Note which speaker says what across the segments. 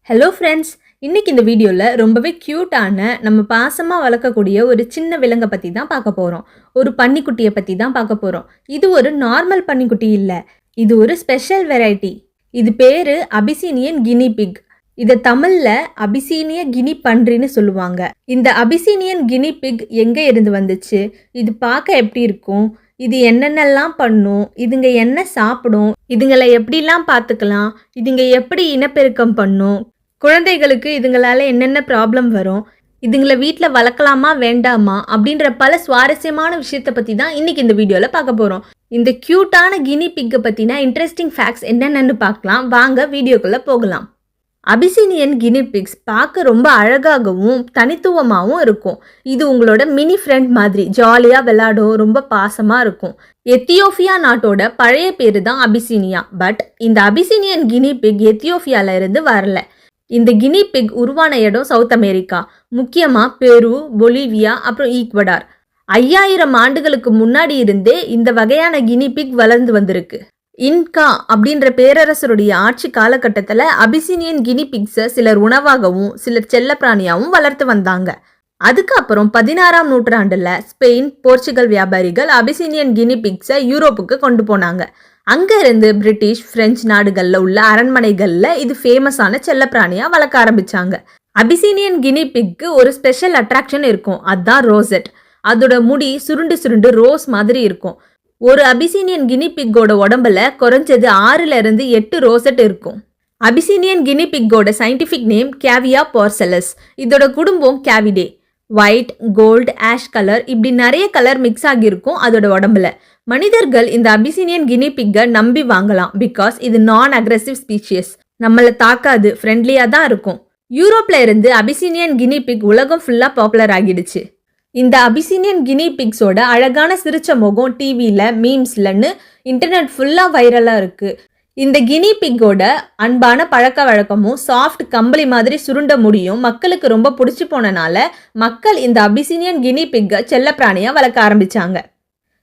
Speaker 1: Hello friends, இன்னைக்கு இந்த வீடியோவில் ரொம்பவே க்யூட்டான நம்ம பாசமாக வளர்க்கக்கூடிய ஒரு சின்ன விலங்கை பற்றி தான் பார்க்க போகிறோம். ஒரு பன்னிக்குட்டியை பற்றி தான் பார்க்க போகிறோம். இது ஒரு நார்மல் பன்னிக்குட்டி இல்லை, இது ஒரு ஸ்பெஷல் வெரைட்டி. இது பேர் அபிசீனியன் கினி பிக். இதை தமிழில் அபிசீனிய கினி பன்றின்னு சொல்லுவாங்க. இந்த அபிசீனியன் கினி பிக் எங்கே இருந்து வந்துச்சு, இது பார்க்க எப்படி இருக்கும், இது என்னென்னலாம் பண்ணும், இதுங்க என்ன சாப்பிடும், இதுங்களை எப்படிலாம் பார்த்துக்கலாம், இதுங்க எப்படி இனப்பெருக்கம் பண்ணும், குழந்தைகளுக்கு இதுங்களால என்னென்ன ப்ராப்ளம் வரும், இதுங்களை வீட்டில் வளர்க்கலாமா வேண்டாமா அப்படின்ற பல சுவாரஸ்யமான விஷயத்தை பற்றி தான் இன்னைக்கு இந்த வீடியோவில் பார்க்க போகிறோம். இந்த க்யூட்டான கினி பிக்கை பற்றின இன்ட்ரெஸ்டிங் ஃபேக்ட்ஸ் என்னென்னு பார்க்கலாம். வாங்க வீடியோக்குள்ளே போகலாம். அபிசீனியன் கினி பிக்ஸ் பார்க்க ரொம்ப அழகாகவும் தனித்துவமாகவும் இருக்கும். இது உங்களோட மினி ஃப்ரெண்ட் மாதிரி ஜாலியாக விளையாடும், ரொம்ப பாசமாக இருக்கும். எத்தியோப்பியா நாட்டோட பழைய பேர் தான் அபிசீனியா. பட் இந்த அபிசீனியன் கினி பிக் எத்தியோப்பியால இருந்து வரல. இந்த கினி பிக் உருவான இடம் சவுத் அமெரிக்கா, முக்கியமாக பெரு, பொலிவியா, அப்புறம் ஈக்வடார். 5000 ஆண்டுகளுக்கு முன்னாடி இருந்தே இந்த வகையான கினி பிக் வளர்ந்து வந்திருக்கு. இன்கா அப்படின்ற பேரரசருடைய ஆட்சி காலகட்டத்தில் அபிசீனியன் கினி பிக்ஸை சிலர் உணவாகவும் சிலர் செல்லப்பிராணியாகவும் வளர்த்து வந்தாங்க. அதுக்கப்புறம் 16ஆம் நூற்றாண்டில் ஸ்பெயின், போர்ச்சுகல் வியாபாரிகள் அபிசீனியன் கினி பிக்ஸை யூரோப்புக்கு கொண்டு போனாங்க. அங்கேருந்து பிரிட்டிஷ், பிரெஞ்சு நாடுகளில் உள்ள அரண்மனைகளில் இது ஃபேமஸான செல்லப்பிராணியாக வளர்க்க ஆரம்பித்தாங்க. அபிசீனியன் கினி பிக்கு ஒரு ஸ்பெஷல் அட்ராக்ஷன் இருக்கும், அதுதான் ரோசெட். அதோட முடி சுருண்டு சுருண்டு ரோஸ் மாதிரி இருக்கும். ஒரு அபிசீனியன் கினி பிக்கோட உடம்புல குறைஞ்சது 6 to 8 ரோசெட் இருக்கும். அபிசீனியன் கினி பிக்கோட சயின்டிஃபிக் நேம் கேவியா பார்சலஸ். இதோட குடும்பம் Caviidae. White, gold, ash colour இப்படி நிறைய கலர் மிக்ஸ் ஆகியிருக்கும் அதோட உடம்புல. மனிதர்கள் இந்த அபிசீனியன் கினி பிக்கை நம்பி வாங்கலாம், பிகாஸ் இது நான் அக்ரெசிவ் ஸ்பீஷியஸ். நம்மளை தாக்காது, ஃப்ரெண்ட்லியாக தான் இருக்கும். யூரோப்ல இருந்து அபிசீனியன் கினி பிக் உலகம் ஃபுல்லாக பாப்புலர் ஆகிடுச்சு. இந்த அபிசீனியன் கினி பிக்ஸோட அழகான சிரிச்ச முகம் டிவியில், மீம்ஸ்லன்னு இன்டர்நெட் ஃபுல்லாக வைரலாக இருக்குது. இந்த கினி பிக்கோட அன்பான பழக்க வழக்கமும் சாஃப்ட் கம்பளி மாதிரி சுருண்ட முடியும் மக்களுக்கு ரொம்ப பிடிச்சி போனனால மக்கள் இந்த அபிசீனியன் கினி பிக்கை செல்லப்பிராணியாக வளர்க்க ஆரம்பித்தாங்க.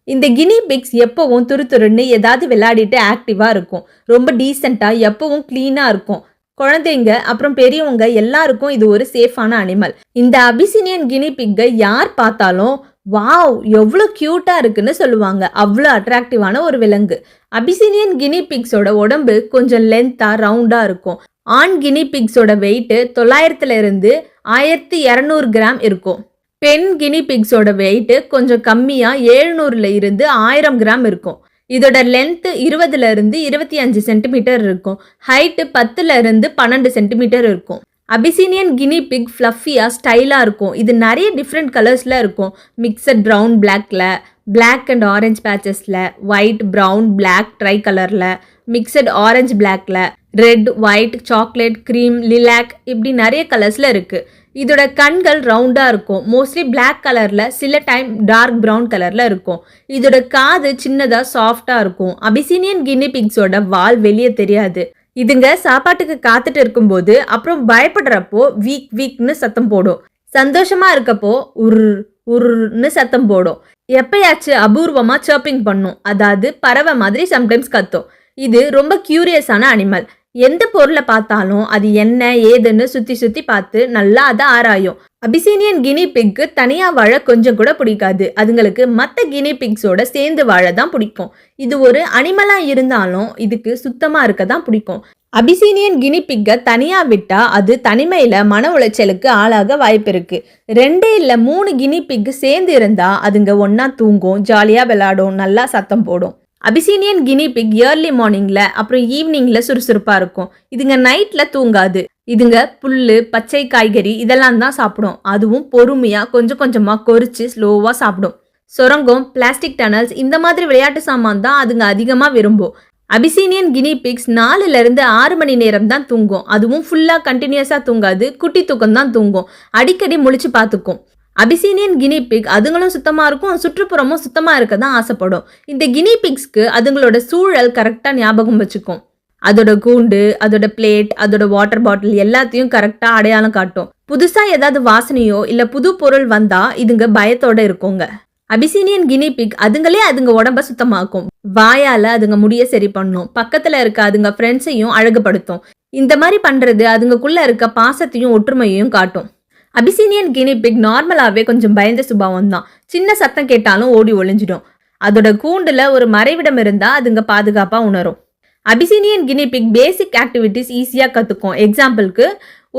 Speaker 1: இந்த கினி பிக்ஸ் எப்போவும் துருத்துருன்னு ஏதாவது விளையாடிட்டு ஆக்டிவாக இருக்கும். ரொம்ப டீசெண்டாக எப்போவும் க்ளீனாக இருக்கும். குழந்தைங்க அப்புறம் பெரியவங்க எல்லாருக்கும் இது ஒரு சேஃபான அனிமல். இந்த அபிசீனியன் கினி பிக்கை யார் பார்த்தாலும் வாவ் எவ்வளோ க்யூட்டாக இருக்குன்னு சொல்லுவாங்க. அவ்வளோ அட்ராக்டிவான ஒரு விலங்கு. அபிசீனியன் கினி பிக்ஸோட உடம்பு கொஞ்சம் லென்த்தாக ரவுண்டாக இருக்கும். ஆண் கினி பிக்ஸோட வெயிட்டு 900 இருந்து 1200 கிராம் இருக்கும். பெண் கினி பிக்ஸோட வெயிட்டு கொஞ்சம் கம்மியாக 700 இருந்து 1000 கிராம் இருக்கும். இதோட லென்த்து 20 இருந்து 25 சென்டிமீட்டர் இருக்கும். ஹைட்டு 10 இருந்து 12 சென்டிமீட்டர் இருக்கும். அபிசீனியன் கினி பிக் ஃப்ளஃபியாக ஸ்டைலாக இருக்கும். இது நிறைய டிஃப்ரெண்ட் கலர்ஸில் இருக்கும். மிக்சட் ப்ரௌன் பிளாக்ல, பிளாக் அண்ட் ஆரஞ்ச் பேச்சஸில், ஒயிட், ப்ரௌன், பிளாக் ட்ரை கலரில், மிக்சட் ஆரஞ்ச் பிளாக்ல, red, white, chocolate, cream, lilac இப்படி நிறைய கலர்ஸில் இருக்குது. இதோட கண்கள் ரவுண்டாக இருக்கும். மோஸ்ட்லி பிளாக் கலரில், சில டைம் டார்க் ப்ரௌன் கலரில் இருக்கும். இதோட காது சின்னதாக சாஃப்டாக இருக்கும். அபிசீனியன் கினி பிக்ஸோட வால் வெளியே தெரியாது. இதுங்க சாப்பாட்டுக்கு காத்துட்டு இருக்கும்போது அப்புறம் பயப்படுறப்போ வீக் வீக்னு சத்தம் போடும். சந்தோஷமா இருக்கப்போ உருன்னு சத்தம் போடும். எப்பயாச்சும் அபூர்வமாக சர்ப்பிங் பண்ணும், அதாவது பறவை மாதிரி சம்டைம்ஸ் கத்தும். இது ரொம்ப கியூரியஸான அனிமல். எந்த பொருளை பார்த்தாலும் அது என்ன ஏதுன்னு சுற்றி சுற்றி பார்த்து நல்லா அதை ஆராயும். அபிசீனியன் கினி பிக்கு தனியாக வாழ கொஞ்சம் கூட பிடிக்காது. அதுங்களுக்கு மற்ற கினி பிக்ஸோட சேர்ந்து வாழ தான் பிடிக்கும். இது ஒரு அனிமலாக இருந்தாலும் இதுக்கு சுத்தமாக இருக்க தான் பிடிக்கும். அபிசீனியன் கினி பிக்கை தனியாக விட்டால் அது தனிமையில் மன உளைச்சலுக்கு ஆளாக வாய்ப்பு இருக்குது. 2 இல்லை 3 கினி பிக்கு சேர்ந்து இருந்தால் அதுங்க ஒன்றா தூங்கும், ஜாலியாக விளையாடும், நல்லா சத்தம் போடும். அபிசீனியன் கினி பிக் ஏர்லி மார்னிங்கில் அப்புறம் ஈவினிங்கில் சுறுசுறுப்பாக இருக்கும். இதுங்க நைட்டில் தூங்காது. இதுங்க புல், பச்சை காய்கறி இதெல்லாம் தான் சாப்பிடும். அதுவும் பொறுமையாக கொஞ்சம் கொஞ்சமாக கொறிச்சு ஸ்லோவாக சாப்பிடும். சுரங்கம், பிளாஸ்டிக் டனல்ஸ் இந்த மாதிரி விளையாட்டு சாமான் தான் அதுங்க அதிகமாக விரும்பும். அபிசீனியன் கினி பிக்ஸ் 4 to 6 மணி நேரம் தான் தூங்கும். அதுவும் ஃபுல்லாக கண்டினியூஸாக தூங்காது, குட்டி தூக்கம் தான் தூங்கும். அடிக்கடி முழிச்சு பார்த்துக்கும். அபிசீனியன் கினி பிக் அதுங்களும் சுத்தமாக இருக்கும், சுற்றுப்புறமும் சுத்தமாக இருக்க தான் ஆசைப்படும். இந்த கினி பிக்ஸ்க்கு அதுங்களோட சூழல் கரெக்டாக ஞாபகம் வச்சுக்கும். அதோட கூண்டு, அதோட பிளேட், அதோட வாட்டர் பாட்டில் எல்லாத்தையும் கரெக்டாக அடையாளம் காட்டும். புதுசாக ஏதாவது வாசனையோ இல்லை புது பொருள் வந்தால் இதுங்க பயத்தோட இருக்குங்க. அபிசீனியன் கினி பிக் அதுங்களே அதுங்க உடம்ப சுத்தமாக்கும். வாயால் அதுங்க முடிய சரி பண்ணும். பக்கத்தில் இருக்க அதுங்க ஃப்ரெண்ட்ஸையும் அழகுபடுத்தும். இந்த மாதிரி பண்றது அதுங்களுக்குள்ள இருக்க பாசத்தையும் ஒற்றுமையையும் காட்டும். அபிசீனியன் கினி பிக் நார்மலாவே கொஞ்சம் பயந்த சுபாவம் தான். சின்ன சத்தம் கேட்டாலும் ஓடி ஒளிஞ்சிடும். அதோட கூண்டுல ஒரு மறைவிடம் இருந்தா அதுங்க பாதுகாப்பா உணரும். அபிசீனியன் கினி பிக் பேசிக் ஆக்டிவிட்டிஸ் ஈஸியா கத்துக்கும். எக்ஸாம்பிளுக்கு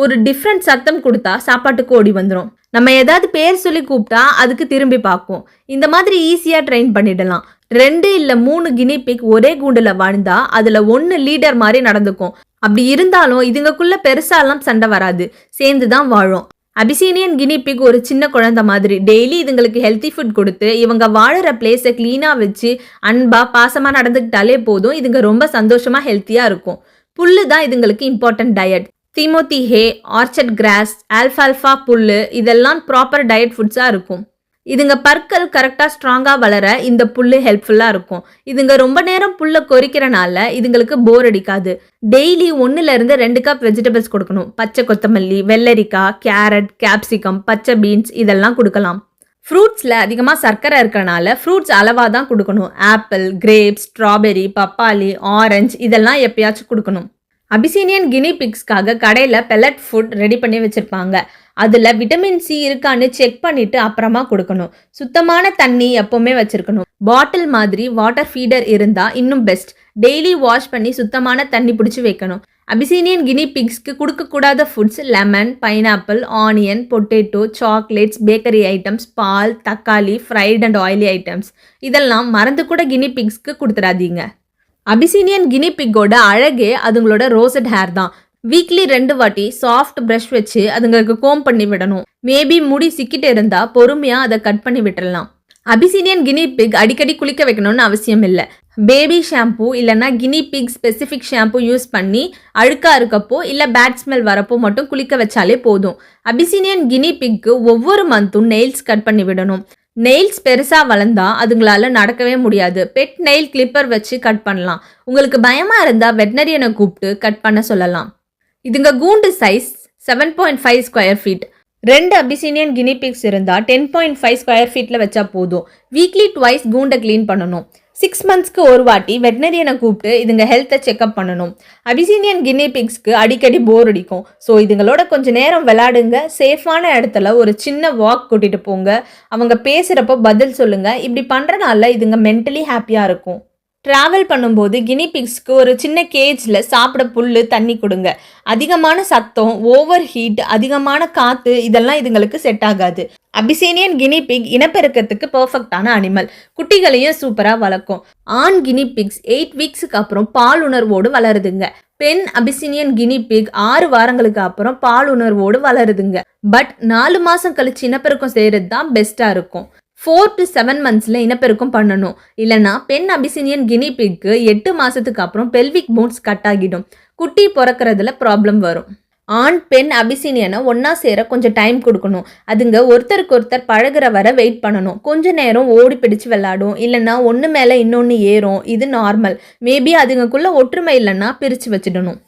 Speaker 1: ஒரு டிஃப்ரெண்ட் சத்தம் கொடுத்தா சாப்பாட்டுக்கு ஓடி வந்துடும். நம்ம ஏதாவது பேர் சொல்லி கூப்பிட்டா அதுக்கு திரும்பி பார்க்கும். இந்த மாதிரி ஈஸியா ட்ரெயின் பண்ணிடலாம். 2 இல்ல 3 கினி பிக் ஒரே கூண்டுல வாழ்ந்தா அதுல 1 லீடர் மாதிரி நடந்துக்கும். அப்படி இருந்தாலும் இதுங்களுக்குள்ள பெருசாலாம் சண்டை வராது, சேர்ந்து தான் வாழும். அபிசீனியன் கினி பிக் ஒரு சின்ன குழந்தை மாதிரி. டெய்லி இதுங்களுக்கு ஹெல்த்தி ஃபுட் கொடுத்து இவங்க வாழற பிளேஸை கிளீனாக வச்சு அன்பா பாசமாக நடந்துக்கிட்டாலே போதும். இதுங்க ரொம்ப சந்தோஷமா ஹெல்த்தியாக இருக்கும். புல்லு தான் இதுங்களுக்கு இம்பார்ட்டன்ட் டயட். திமோத்தி ஹே, ஆர்ச்சர்ட் கிராஸ், ஆல்ஃபால்ஃபா புல்லு இதெல்லாம் ப்ராப்பர் டயட் ஃபுட்ஸாக இருக்கும். இதுங்க பற்கள் கரெக்டாக ஸ்ட்ராங்காக வளர இந்த புல்லு ஹெல்ப்ஃபுல்லாக இருக்கும். இதுங்க ரொம்ப நேரம் புல்லை கொறிக்கிறனால இதுங்களுக்கு போர் அடிக்காது. டெய்லி 1-2 கப் வெஜிடபிள்ஸ் கொடுக்கணும். பச்சை கொத்தமல்லி, வெள்ளரிக்காய், கேரட், கேப்சிகம், பச்சை பீன்ஸ் இதெல்லாம் கொடுக்கலாம். ஃப்ரூட்ஸில் அதிகமாக சர்க்கரை இருக்கிறனால ஃப்ரூட்ஸ் அளவாக தான் கொடுக்கணும். ஆப்பிள், கிரேப்ஸ், ஸ்ட்ராபெரி, பப்பாளி, ஆரஞ்சு இதெல்லாம் எப்பயாச்சும் கொடுக்கணும். அபிசீனியன் கினி பிக்ஸ்க்காக கடையில் பெல்லட் ஃபுட் ரெடி பண்ணி வச்சுருப்பாங்க. அதில் விட்டமின் சி இருக்கான்னு செக் பண்ணிவிட்டு அப்புறமா கொடுக்கணும். சுத்தமான தண்ணி எப்போவுமே வச்சுருக்கணும். பாட்டில் மாதிரி வாட்டர் ஃபீடர் இருந்தால் இன்னும் பெஸ்ட். டெய்லி வாஷ் பண்ணி சுத்தமான தண்ணி பிடிச்சி வைக்கணும். அபிசீனியன் கினி பிக்ஸ்க்கு கொடுக்கக்கூடாத foods lemon, pineapple, onion, potato, chocolates, bakery items, பால், தக்காளி, ஃப்ரைட் அண்ட் ஆயிலி ஐட்டம்ஸ் இதெல்லாம் மறந்து கூட கினி பிக்ஸ்க்கு கொடுத்துடாதீங்க. அபிசீனியன் கினி பிக்கோட அழகே அதுங்களோட ரோசட் ஹேர் தான். வீக்லி 2 வாட்டி சாஃப்ட் ப்ரஷ் வச்சு அதுங்களுக்கு கோம் பண்ணி விடணும். மேபி முடி சிக்கிட்டு இருந்தா பொறுமையா அதை கட் பண்ணி விட்டுடலாம். அபிசீனியன் கினி பிக் அடிக்கடி குளிக்க வைக்கணும்னு அவசியம் இல்லை. பேபி ஷாம்பூ இல்லைன்னா guinea pig specific shampoo use பண்ணி அழுக்கா இருக்கப்போ இல்லை பேட் ஸ்மெல் வரப்போ மட்டும் குளிக்க வச்சாலே போதும். அபிசீனியன் கினி பிக்கு ஒவ்வொரு மந்த்தும் நெயில்ஸ் கட் பண்ணி விடணும். நெயில்ஸ் பெருசாக வளர்ந்தா அதுங்களால நடக்கவே முடியாது. பெட் நெயில் கிளிப்பர் வச்சு கட் பண்ணலாம். உங்களுக்கு பயமாக இருந்தால் வெட்னரியனை கூப்பிட்டு கட் பண்ண சொல்லலாம். இதுங்க கூண்டு size 7.5 square feet. 2 Abyssinian guinea pigs இருந்தால் 10.5 ஸ்கொயர் ஃபீட்டில் வச்சா போதும். வீக்லி 2 கூண்டை க்ளீன் பண்ணணும். 6 மந்த்ஸ்க்கு ஒரு வாட்டி வெட்னரியனை கூப்பிட்டு இதுங்க ஹெல்த்தை செக்அப் பண்ணணும். அபிசீனியன் கினி பிக்ஸ்க்கு அடிக்கடி போர் அடிக்கும். ஸோ இதுங்களோட கொஞ்சம் நேரம் விளையாடுங்க. சேஃபான இடத்துல ஒரு சின்ன வாக் கூட்டிகிட்டு போங்க. அவங்க பேசுகிறப்போ பதில் சொல்லுங்கள். இப்படி பண்ணுறனால இதுங்க மென்டலி ஹாப்பியாக இருக்கும். ட்ராவல் பண்ணும்போது கினி பிக்ஸ்க்கு ஒரு சின்ன கேஜில் சாப்பிட புல், தண்ணி கொடுங்க. அதிகமான சத்தம், ஓவர் ஹீட், அதிகமான காற்று இதெல்லாம் இதுங்களுக்கு செட் ஆகாது. அபிசீனியன் கினி பிக் இனப்பெருக்கத்துக்கு பர்ஃபெக்டான அனிமல். குட்டிகளையும் சூப்பராக வளர்க்கும். ஆண் கினி பிக்ஸ் 8 வீக்ஸுக்கு அப்புறம் பால் உணர்வோடு வளருதுங்க. பெண் அபிசீனியன் கினி பிக் 6 வாரங்களுக்கு அப்புறம் பால் உணர்வோடு வளருதுங்க. பட் 4 மாதம் கழிச்சு இனப்பெருக்கம் செய்கிறது தான் பெஸ்ட்டாக இருக்கும். 4 to 7 மந்த்ஸில் இனப்பெருக்கம் பண்ணணும். இல்லைனா பெண் அபிசீனியன் கினி பிக்கு 8 மாதத்துக்கு அப்புறம் பெல்விக் போன்ஸ் கட் ஆகிடும். குட்டி பிறக்கிறதுல ப்ராப்ளம் வரும். ஆண் பெண் அபிசீனியனை ஒன்றா சேர கொஞ்சம் டைம் கொடுக்கணும். அதுங்க ஒருத்தருக்கு ஒருத்தர் பழகிற வர வெயிட் பண்ணணும். கொஞ்ச நேரம் ஓடி பிடிச்சு விளையாடும். இல்லைன்னா ஒன்று மேலே இன்னொன்று ஏறும். இது நார்மல். மேபி அதுங்களுக்குள்ள ஒற்றுமை இல்லைன்னா பிரித்து வச்சிடணும்.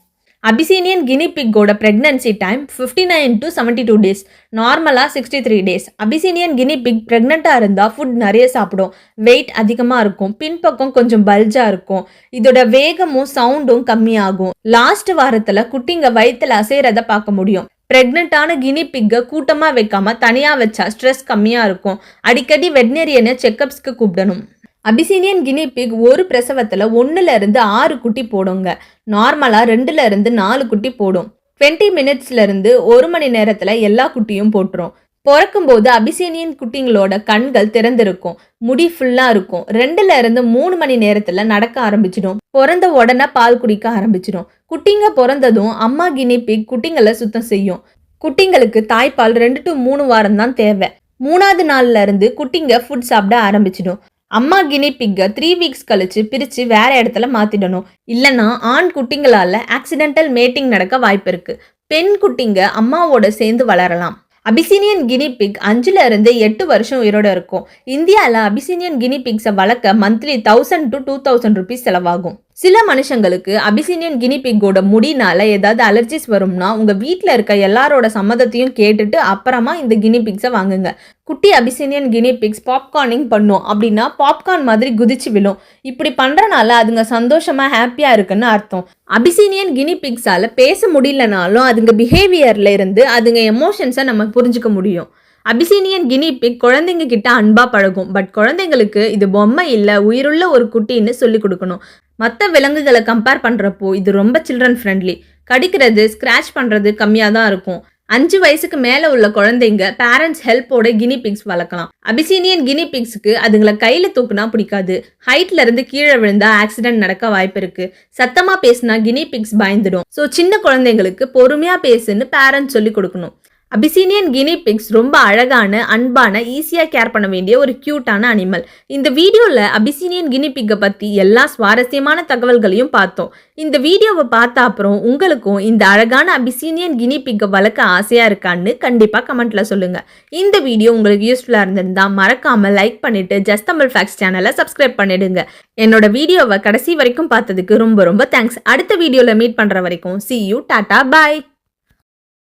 Speaker 1: அபிசீனியன் கினி பிக்கோட ப்ரெக்னன்சி டைம் 59 to 72 டேஸ். நார்மலாக 63 டேஸ். அபிசீனியன் கினி பிக் ப்ரெக்னெண்ட்டாக இருந்தால் ஃபுட் நிறைய சாப்பிடும். வெயிட் அதிகமாக இருக்கும். பின்பக்கம் கொஞ்சம் பல்ஜாக இருக்கும். இதோட வேகமும் சவுண்டும் கம்மியாகும். லாஸ்ட் வாரத்தில் குட்டிங்க வயிற்றில் அசைறதை பார்க்க முடியும். ப்ரெக்னெண்ட்டான கினி பிக்கை கூட்டமாக வைக்காம தனியாக வச்சா ஸ்ட்ரெஸ் கம்மியாக இருக்கும். அடிக்கடி வெட்னரியனை செக்கப்ஸ்க்கு கூப்பிடணும். அபிசீனியன் கினி பிக் ஒரு பிரசவத்தில் 1-6 குட்டி போடுங்க. நார்மலாக 2-4 குட்டி போடும். 20 மினிட்ஸ்லேருந்து 1 மணி நேரத்தில் எல்லா குட்டியும் போட்டுரும். பிறக்கும்போது அபிசீனியன் குட்டிங்களோட கண்கள் திறந்திருக்கும். முடி ஃபுல்லாக இருக்கும். 2-3 மணி நேரத்தில் நடக்க ஆரம்பிச்சிடும். பிறந்த உடனே பால் குடிக்க ஆரம்பிச்சிடும். குட்டிங்க பிறந்ததும் அம்மா கினி பிக் குட்டிங்களை சுத்தம் செய்யும். குட்டிங்களுக்கு தாய்ப்பால் 2 to 3 வாரம் தான் தேவை. 3ஆவது நாள்ல இருந்து குட்டிங்க ஃபுட் சாப்பிட ஆரம்பிச்சிடும். அம்மா கினி பிக்கை 3 வீக்ஸ் கழிச்சு பிரித்து வேற இடத்துல மாற்றிடணும். இல்லைன்னா ஆண் குட்டிங்களால் ஆக்சிடென்டல் மேட்டிங் நடக்க வாய்ப்பு இருக்குது. பெண் குட்டிங்க அம்மாவோட சேர்ந்து வளரலாம். அபிசீனியன் கினி பிக் 5-8 வருஷம் உயிரோட இருக்கும். இந்தியாவில் அபிசீனியன் கினி பிக்ஸை வளர்க்க மந்த்லி 1000 to 2000 rupees செலவாகும். சில மனுஷங்களுக்கு அபிசீனியன் கினி பிக்கோட முடினால ஏதாவது அலர்ஜிஸ் வரும்னா உங்க வீட்டில் இருக்க எல்லாரோட சம்மதத்தையும் கேட்டுட்டு அப்புறமா இந்த கினி பிக்ஸை வாங்குங்க. குட்டி அபிசீனியன் கினி பிக்ஸ் பாப்கார்னிங் பண்ணும் அப்படின்னா பாப்கார்ன் மாதிரி குதிச்சு விழும். இப்படி பண்றனால அதுங்க சந்தோஷமா ஹாப்பியா இருக்குன்னு அர்த்தம். அபிசீனியன் கினி பிக்ஸால பேச முடியலனாலும் அதுங்க பிஹேவியர்ல இருந்து அதுங்க எமோஷன்ஸை நம்ம புரிஞ்சுக்க முடியும். அபிசீனியன் கினி பிக் குழந்தைங்க கிட்ட அன்பா பழகும். பட் குழந்தைங்களுக்கு இது பொம்மை இல்லை, உயிருள்ள ஒரு குட்டின்னு சொல்லி கொடுக்கணும். மற்ற விலங்குகளை கம்பேர் பண்ணுறப்போ இது ரொம்ப சில்ட்ரன் ஃப்ரெண்ட்லி. கடிக்கிறது, ஸ்க்ராட்ச் பண்ணுறது கம்மியாக தான் இருக்கும். 5 வயசுக்கு மேலே உள்ள குழந்தைங்க பேரண்ட்ஸ் ஹெல்ப்போட கினி பிக்ஸ் வளர்க்கலாம். அபிசீனியன் கினி பிக்ஸுக்கு அதுங்களை கையில் தூக்குனா பிடிக்காது. ஹைட்ல இருந்து கீழே விழுந்தா ஆக்சிடென்ட் நடக்க வாய்ப்பு இருக்கு. சத்தமாக பேசினா கினி பிக்ஸ் பயந்துடும். ஸோ சின்ன குழந்தைங்களுக்கு பொறுமையாக பேசுன்னு பேரண்ட்ஸ் சொல்லி கொடுக்கணும். அபிசீனியன் கினி பிக்ஸ் ரொம்ப அழகான, அன்பான, ஈஸியாக கேர் பண்ண வேண்டிய ஒரு க்யூட்டான அனிமல். இந்த வீடியோவில் அபிசீனியன் கினி பிக்கை பற்றி எல்லா சுவாரஸ்யமான தகவல்களையும் பார்த்தோம். இந்த வீடியோவை பார்த்த அப்புறம் உங்களுக்கும் இந்த அழகான அபிசீனியன் கினி பிக்கை வளர்க்க ஆசையாக இருக்கான்னு கண்டிப்பாக கமெண்ட்டில் சொல்லுங்கள். இந்த வீடியோ உங்களுக்கு யூஸ்ஃபுல்லாக இருந்திருந்தால் மறக்காமல் லைக் பண்ணிவிட்டு ஜஸ்ட் தமிழ் ஃபேக்ட்ஸ் சேனலை சப்ஸ்கிரைப் பண்ணிடுங்க. என்னோட வீடியோவை கடைசி வரைக்கும் பார்த்ததுக்கு ரொம்ப ரொம்ப தேங்க்ஸ். அடுத்த வீடியோவில் மீட் பண்ணுற வரைக்கும் see you, டாடா, பாய்.